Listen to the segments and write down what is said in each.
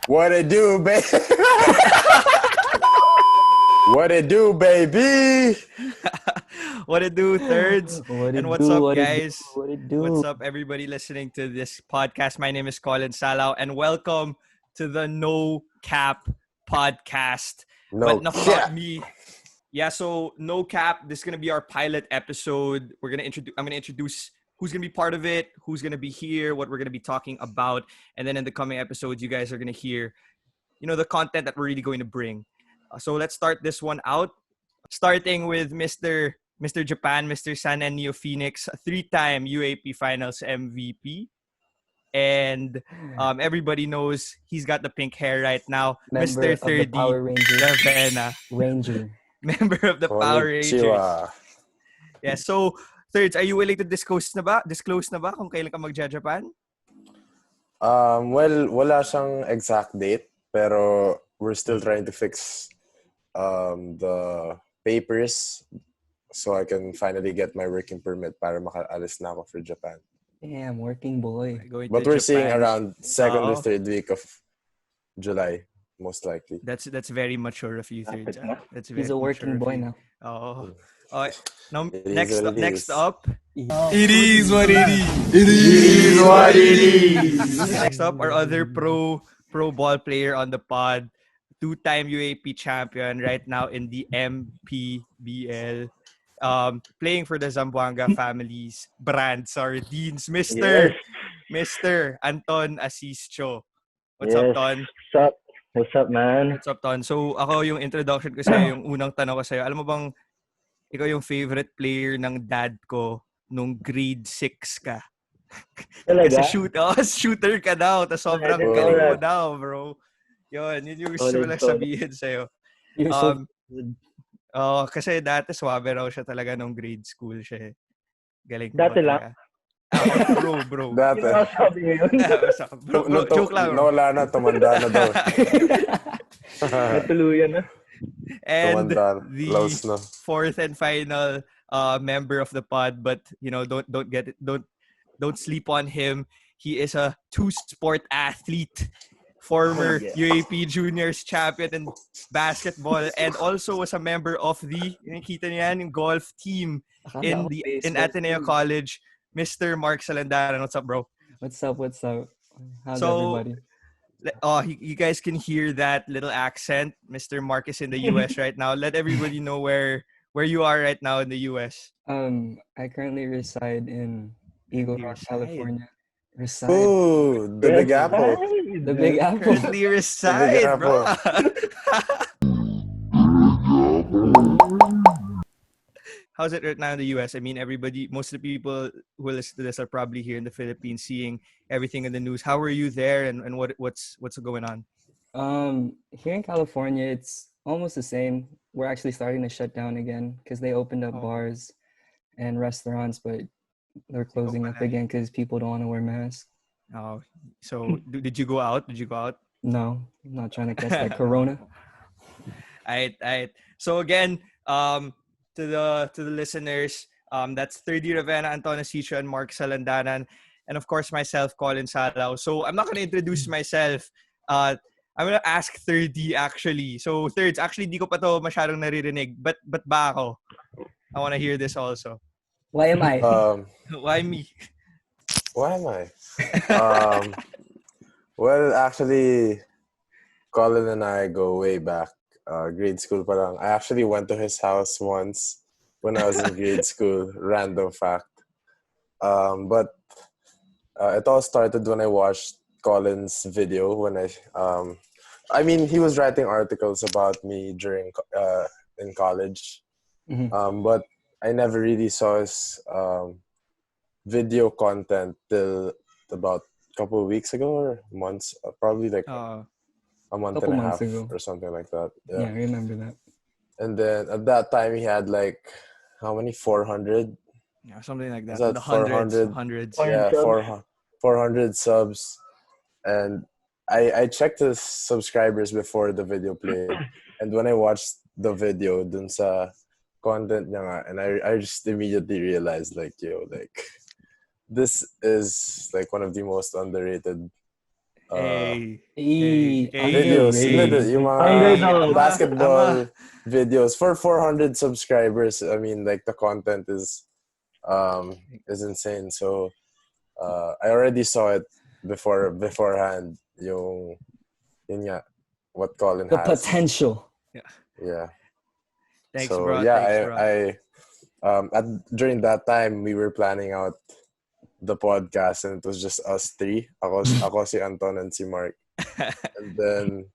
What it do, baby? What it do, baby? What it do, thirds? What it And what's do? up, What it do? guys? What it do? What's up, everybody listening to this podcast? My name is Colin Salao, and welcome to the No Cap podcast. No But enough cap. about me. Yeah, so No Cap. This is gonna be our pilot episode. I'm gonna introduce who's gonna be part of it, who's gonna be here, what we're gonna be talking about, and then in the coming episodes, you guys are gonna hear, the content that we're really going to bring. So let's start this one out. Starting with Mr. Japan, Mr. San Neo Phoenix, three-time UAP Finals MVP. And everybody knows he's got the pink hair right now. Member Mr. of the Thirdy Power Rangers. Ravena, Ranger. member of the Power Rangers. Konnichiwa. Yeah, so thirds, are you willing to disclose na ba kung kailan ka magja-Japan? Well, wala siyang exact date, pero we're still trying to fix the papers so I can finally get my working permit para makaalis na ako for Japan. Damn, working boy. But we're seeing around second or Oo. third week of July, most likely. That's very mature of you, thirds. That's very He's a working mature of boy you. now. Oh. Okay. Now, It is next what it next is. up, It is what it is. It is what it is. next up, our other pro ball player on the pod, two-time UAP champion right now in the MPBL, playing for the Zamboanga family's brand sardines, Mr. Anton Asistio. What's up, Ton? What's up, man? What's up, Ton? So, ako yung introduction ko sa'yo, yung unang tanong ko sa'yo. Alam mo bang ikaw yung favorite player ng dad ko nung grade 6 ka? Talaga? Kasi shooter ka daw. Tapos sobrang Alright, galing mo alright. daw, bro. Yun yung gusto ko lang Solid. sabihin sa'yo. You're so Kasi dati swabe raw siya talaga nung grade school siya. Galing Dati mo lang? talaga. Bro. Dati. Sabi ngayon. bro, joke lang. Bro. Nawala na, tumanda na daw. Natuluyan na. And Tumanda, the laos na. fourth and final member of the pod, but don't sleep on him. He is a two-sport athlete, former UAP Juniors champion in basketball, and also was a member of the nakita niyo yan, yung golf team in Ateneo College. Mr. Marc Salandanan, what's up, bro? What's up? How's So, everybody? You guys can hear that little accent. Mr. Mark is in the US right now. Let everybody know where you are right now in the US. I currently reside in Eagle You Rock, reside? California. Ooh, the Big Apple. The Big Apple. Currently reside, bro. How's it right now in the US? I mean, most of the people who listen to this are probably here in the Philippines seeing everything in the news. How are you there and what's going on? Here in California, it's almost the same. We're actually starting to shut down again because they opened up bars and restaurants, but they're closing up again because people don't want to wear masks. Oh, so did you go out? No, I'm not trying to catch that corona. Alright. So again, to the listeners, that's Thirdy Ravena, Anton Asistio, and Marc Salandanan, and of course myself, Colin Salao. So I'm not gonna introduce myself. I'm gonna ask Thirdy actually. So thirds, actually di ko pa to masyadong naririnig. But ba ako? I wanna hear this also. Why am I? Why me? Why am I? Well, actually, Colin and I go way back. Grade school pa lang. I actually went to his house once when I was in grade school. Random fact. But it all started when I watched Colin's video when he was writing articles about me during in college. Mhm. But I never really saw his video content till about a couple of weeks ago or months, probably like a month Couple and a months half ago. or something like that. Yeah, I remember that. And then at that time he had like how many? 400? Yeah, something like that. Is that The 400? hundreds. Yeah, subs? 400 subs. And I checked his subscribers before the video played. And when I watched the video dun sa content niya nga, and I just immediately realized this is like one of the most underrated Hey. videos. Yung mga Underdog. basketball videos for 400 subscribers. I mean, like the content is insane. So I already saw it beforehand. Yun nga, what Colin The has. potential. Yeah. Thanks, So bro. yeah, Thanks, bro. during that time we were planning out the podcast and it was just us three. Ako si Anton and si Mark. And then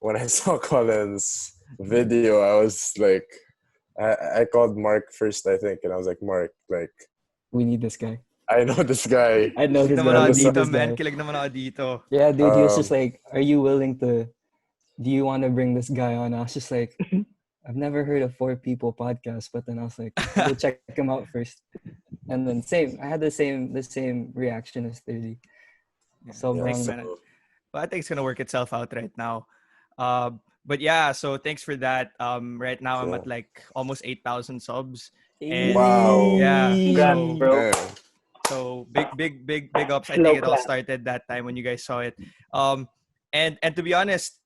when I saw Colin's video, I was like, I called Mark first, I think, and I was like, Mark, like, We need this guy. I know this guy. I know Kilig this naman guy. ako We need dito, this man. guy. Kilig naman ako dito. Yeah, dude, he was just Um, like, are you willing to, do you want to bring this guy on? I was just like, I've never heard of 4 People podcast, but then I was like, go check him out first. And then I had the same reaction as Thirdy. So yeah, wrong. so- But I think it's gonna work itself out right now. But yeah, so thanks for that. Right now I'm at like almost 8,000 subs. And Wow. yeah, Congrats, bro. Yeah. so big ups. I Slow think it all clap. started that time when you guys saw it. And to be honest,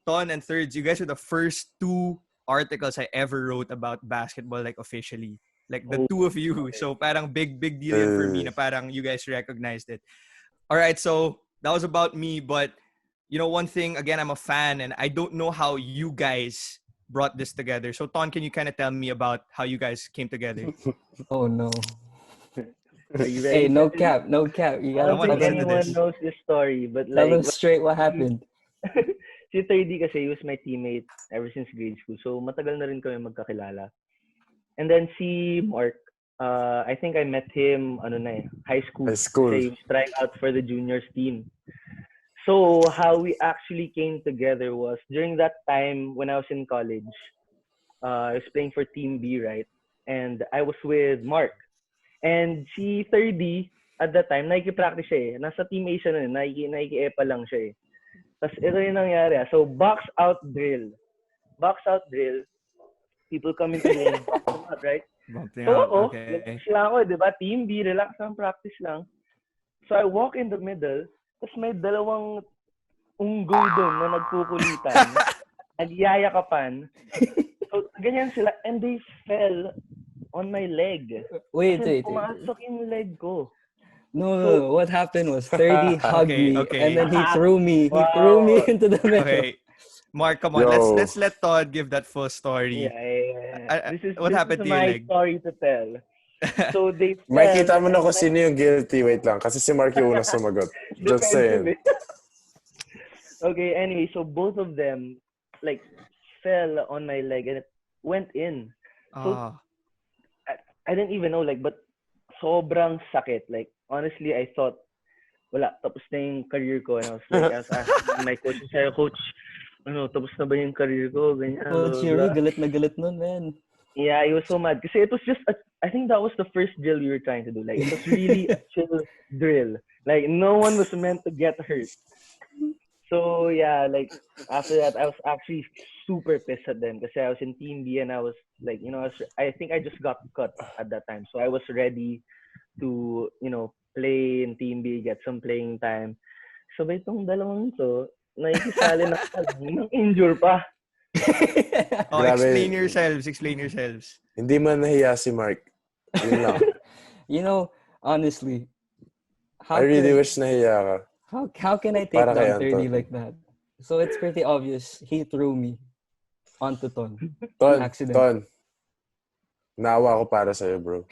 Ton and Thirds, you guys are the first 2 articles I ever wrote about basketball, like officially. Like the 2 of you. So parang big deal yun for me na parang you guys recognized it. All right, so that was about me, but you know one thing, again, I'm a fan and I don't know how you guys brought this together. So Ton, can you kind of tell me about how you guys came together? Oh no. Are you ready? Hey, no for this? cap, no cap. You I gotta don't wanna think tell listen to them, anyone this. knows this story, but tell like, them straight what happened. si Thirdy kasi, he was my teammate ever since grade school. So, matagal na rin kami magkakilala. And then si Mark, I think I met him, high school. High school. Kasi he was trying out for the juniors team. So, how we actually came together was, during that time when I was in college, I was playing for Team B, right? And I was with Mark. And si Thirdy, at that time, nakikipractice siya eh. Nasa Team A siya nun, naiki-epa lang siya eh. Tapos ito yung nangyari. So, box out drill. Box out drill. People come into the ring, box them out, right? Bumping So out, ako, okay. relax lang ako, di ba? Team B, relax lang, practice lang. So I walk in the middle, tapos may dalawang unggoy doon na nagkukulitan, nagyayakapan. So, ganyan sila, and they fell on my leg. Wait. Pumasok yung leg ko. No. What happened was Thirdy hugged Okay, me, okay. and then he threw me. He Wow. threw me into the middle. Okay. Mark, come on. Yo. Let's let Todd give that full story. Yeah. What happened to your my leg? story to tell. So they fell. Makikita mo na kung sino yung guilty. Wait lang. Kasi si Mark yung unang sumagot. Just saying. Okay, anyway, so both of them like fell on my leg and it went in. So I didn't even know, like, but sobrang sakit. Like, honestly, I thought, wala, tapos na yung career ko. And I was asking my coach, sabi, Coach, tapos na ba yung career ko? Ganyan, Coach Yuri, galit na galit nun, man. Yeah, he was so mad. Kasi it was just, I think that was the first drill we were trying to do. Like, it was really a chill drill. Like, no one was meant to get hurt. So, yeah, like, after that, I was actually super pissed at them kasi I was in Team B and I was like, I think I just got cut at that time. So, I was ready to, play in Team B, get some playing time. So, ba itong dalawang to, nakikisali na nang injure pa. Grabe. Explain yourselves. Hindi man nahiya si Mark. Yun lang. Honestly, I really wish nahiya ka. how can I take Para kay down Thirdy Anton. like that? So it's pretty obvious. He threw me onto Ton. Ton, Accident. naawa ko para sa'yo, bro.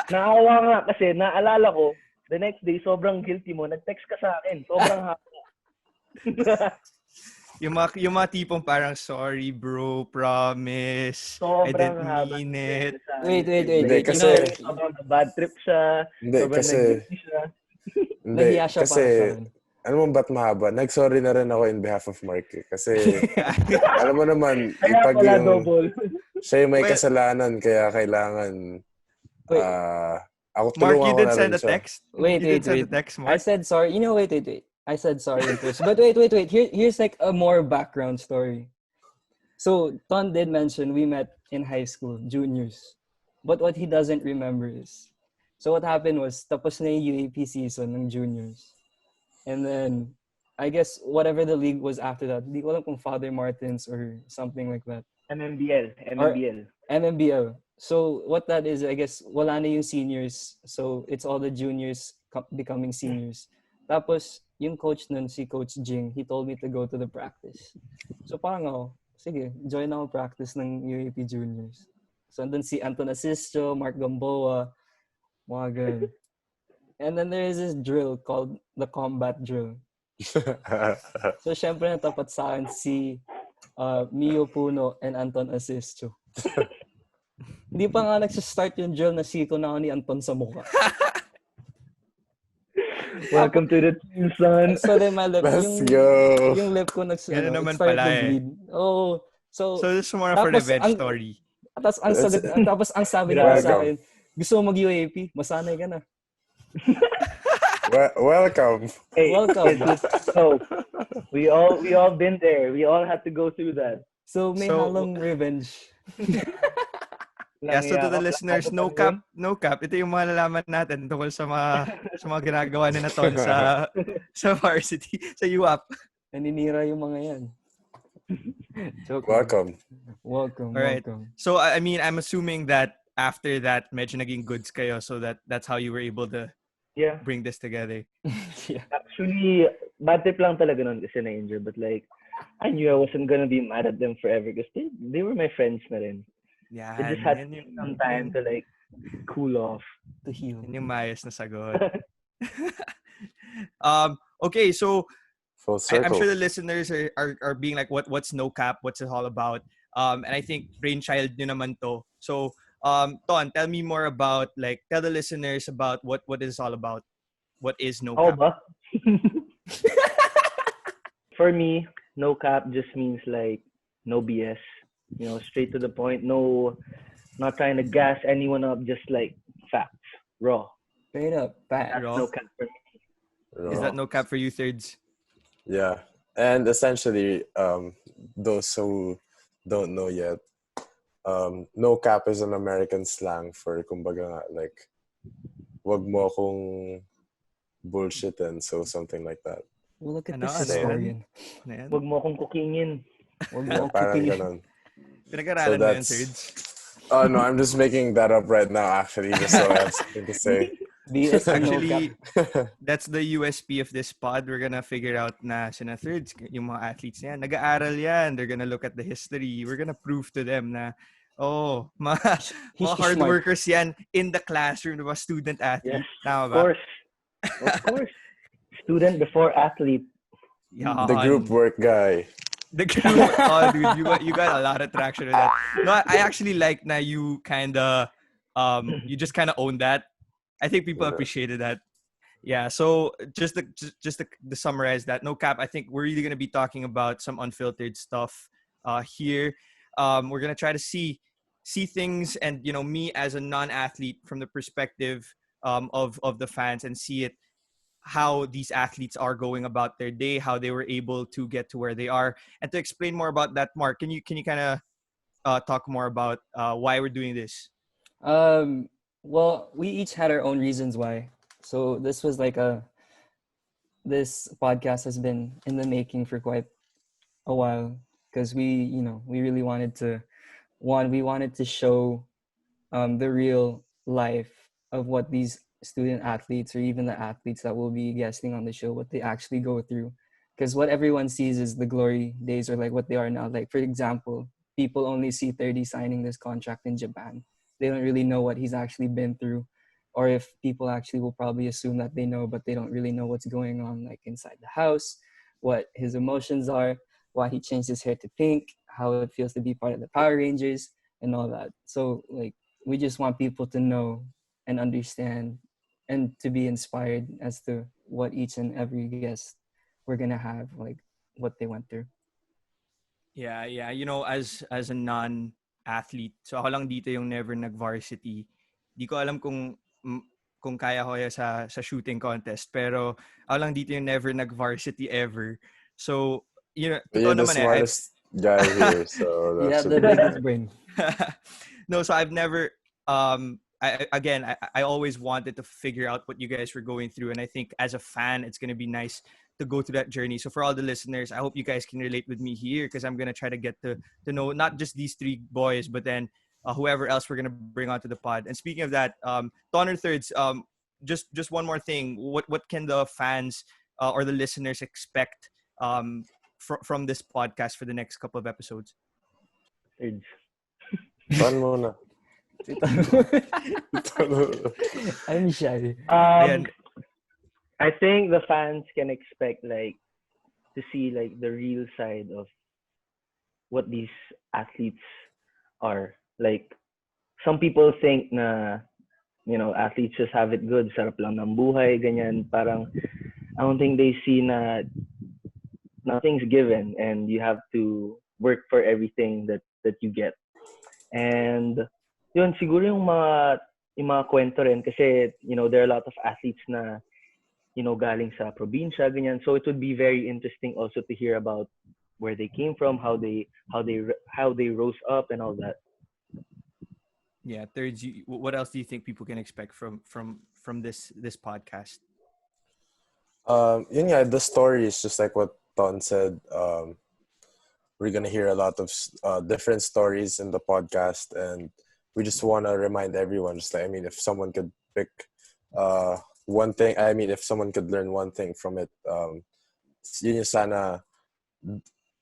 Naawa nga kasi naalala ko, the next day, sobrang guilty mo. Nag-text ka sa akin. Sobrang happy. Yung mga tipong parang, sorry bro, promise. I Sobrang didn't haba. mean it. Wait. Hindi, kasi- Sobrang bad trip siya. Hindi, Sobrang kasi, nag-guilty siya. hindi, Nahiya siya kasi, para sa akin. alam mo ba't mahaba? Nag-sorry na rin ako in behalf of Mark. Kasi, alam mo naman, Kaya pag pala yung, double. siya yung may Well, kasalanan, kaya kailangan, Wait. ako Mark, tulungan you ko did na send rin a siya. text? Wait. You did send a text, I Mark? said sorry. Wait. I said sorry first. But wait. Here's like a more background story. So, Ton did mention we met in high school, juniors. But what he doesn't remember is, so what happened was, tapos na yung UAP season ng juniors. And then, I guess whatever the league was after that. Di ko alam kung Father Martins or something like that. Or MMBL. MMBL. So what that is, I guess, wala na yung seniors. So it's all the juniors becoming seniors. Tapos, yung coach nun, si Coach Jing, he told me to go to the practice. So parang ako, sige, join ako practice ng UAP juniors. So andun si Anton Asistio, Mark Gamboa, mga ganun. And then there is this drill called the combat drill. So syempre natapat sa akin si Mio Puno and Anton Asistio. Hindi pa nga nagsistart yung drill, nasiko na ako ni Anton sa mukha. Welcome to the team, son. So then my lip, Let's go. yung lip ko it naman started pala to bleed. Oh, so this is more for the veg story. Tapos ang sabi niya sa akin, gusto mo mag-UAP? Masanay ka na. Welcome. Hey, Welcome. So we all been there. We all had to go through that. So may halong revenge. Yeah, so to the listeners, no cap. Ito yung mga nalaman natin tungkol sa mga ginagawa ni Naton sa varsity, sa UAP. Naninira yung mga yan. Welcome. Welcome. All right. So I mean, I'm assuming that after that, medyo naging goods kayo, so that's how you were able to bring this together. Yeah. Actually, bad trip lang talaga nun kasi na-injure. But like, I knew I wasn't gonna be mad at them forever because they were my friends na rin. Yeah, I just had some time to like cool off. To heal. Yun yung mayos na sagot. Okay, so Full circle. I'm sure the listeners are being like, what's no cap? What's it all about? And I think brainchild nyo naman to. So, Ton, tell me more about, like, tell the listeners about what it is all about. What is no cap? Ba? For me, no cap just means like no BS. You know, straight to the point. No, not trying to gas anyone up. Just like facts, raw. Straight up, That's Raw. no cap for me. Is that no cap for you, Thirds? Yeah. And essentially, those who don't know yet, no cap is an American slang for kumbaga nga, like, wag mo akong bullshitin, so something like that. Well, look at Ano, this ano historian. Wag mo akong cookingin. Wag mo Yeah, akong parang kukingin. ganon. Pinag-aralan mo yun, Thirds? Oh no, I'm just making that up right now actually, just so I have something to say. BS and no cap. Actually, that's the USP of this pod. We're gonna figure out na sina Thirds, yung mga athletes na yan, nag-aaral yan. They're gonna look at the history. We're gonna prove to them na, mga hard smart. workers yan in the classroom, diba? Student athlete. Yes, Tama of ba? course. Of course. Student before athlete. Yan. The group work guy. The group, oh dude, you got a lot of traction with that. No, I actually like na you kinda you just kinda own that. I think people appreciated that. Yeah, so just to summarize that, no cap, I think we're really gonna be talking about some unfiltered stuff here. We're gonna try to see things, and you know, me as a non-athlete from the perspective of the fans, and see it how these athletes are going about their day, how they were able to get to where they are. And to explain more about that, Mark, can you kind of talk more about why we're doing this? Well, we each had our own reasons why. So this was like this podcast has been in the making for quite a while, because we really wanted to, we wanted to show the real life of what these student athletes, or even the athletes that will be guesting on the show, what they actually go through. Because what everyone sees is the glory days, or like what they are now. Like, for example, people only see Thirdy signing this contract in Japan. They don't really know what he's actually been through, or if people actually will probably assume that they know, but they don't really know what's going on, like inside the house, what his emotions are, why he changed his hair to pink, how it feels to be part of the Power Rangers, and all that. So like, we just want people to know and understand, and to be inspired as to what each and every guest we're gonna have, like what they went through. Yeah. You know, as a non-athlete, so ako lang dito yung never nag-varsity. Di ko alam kung kaya ko sa shooting contest, pero ako lang dito yung never nag-varsity ever. So, you know, You're the smartest guy here, so You that's have the biggest brain. No, so I've never I always wanted to figure out what you guys were going through, and I think as a fan, it's gonna be nice to go through that journey. So for all the listeners, I hope you guys can relate with me here because I'm gonna try to get to know not just these three boys, but then whoever else we're gonna bring onto the pod. And speaking of that, Donner Thirds, just one more thing. What can the fans or the listeners expect from this podcast for the next couple of episodes? Thirds. Ton muna. I'm shy. Ayan. I think the fans can expect like to see like the real side of what these athletes are. Like some people think na athletes just have it good, sarap lang ng buhay, ganyan. Parang I don't think they see na nothing's given and you have to work for everything that you get. And yun siguro yung mga kwento rin kasi there are a lot of athletes na galing sa probinsya ganyan. So it would be very interesting also to hear about where they came from, how they rose up and all that. Yeah, Thirds, what else do you think people can expect from this podcast? Yun nga, the story is just like what Ton said. We're gonna hear a lot of different stories in the podcast, and we just want to remind everyone. Just like, I mean, if someone could pick one thing, I mean, if someone could learn one thing from it, yun yung sana.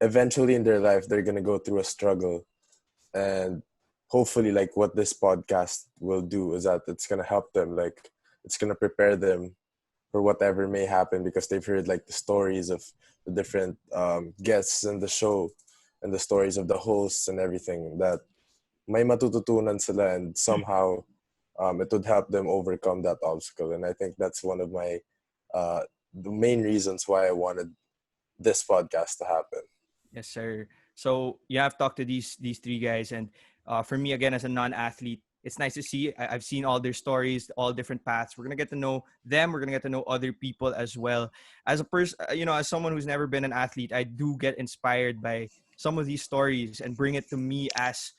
Eventually in their life, they're gonna go through a struggle, and hopefully, like what this podcast will do is that it's gonna help them. Like it's gonna prepare them for whatever may happen because they've heard like the stories of the different guests in the show and the stories of the hosts and everything that may matututunan sila, and somehow it would help them overcome that obstacle. And I think that's one of my the main reasons why I wanted this podcast to happen. Yes, sir. So you have talked to these three guys, and for me, again, as a non-athlete, it's nice to see. I've seen all their stories, all different paths. We're gonna get to know them. We're gonna get to know other people as well. As a person, as someone who's never been an athlete, I do get inspired by some of these stories and bring it to me as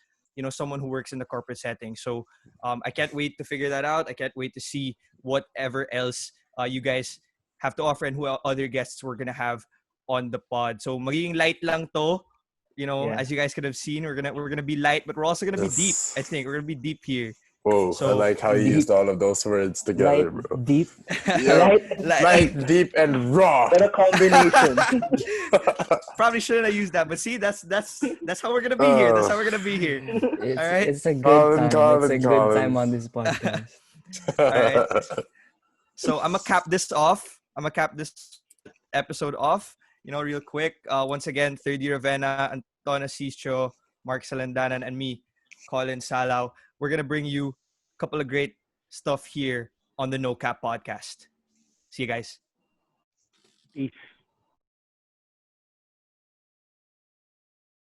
someone who works in the corporate setting. So I can't wait to figure that out. I can't wait to see whatever else you guys have to offer and who other guests we're gonna have on the pod. So magiging light lang to. As you guys could have seen, we're gonna be light, but we're also gonna be deep. I think we're gonna be deep here. Whoa, So, I like how you deep. used all of those words together, Light, bro. deep. Yeah, Light, light, deep, and raw. what a combination. Probably shouldn't have used that, but see, that's how we're gonna be here. That's how we're gonna be here. It's, All right. it's a good time. It's a good Colin. time on this podcast. All right. So I'm gonna cap this off. I'm gonna cap this episode off. Real quick. Once again, Thirdy Ravena, Anton Asistio, Marc Salandanan, and me, Colin Salao. We're gonna bring you a couple of great stuff here on the No Cap podcast. See you guys. Peace.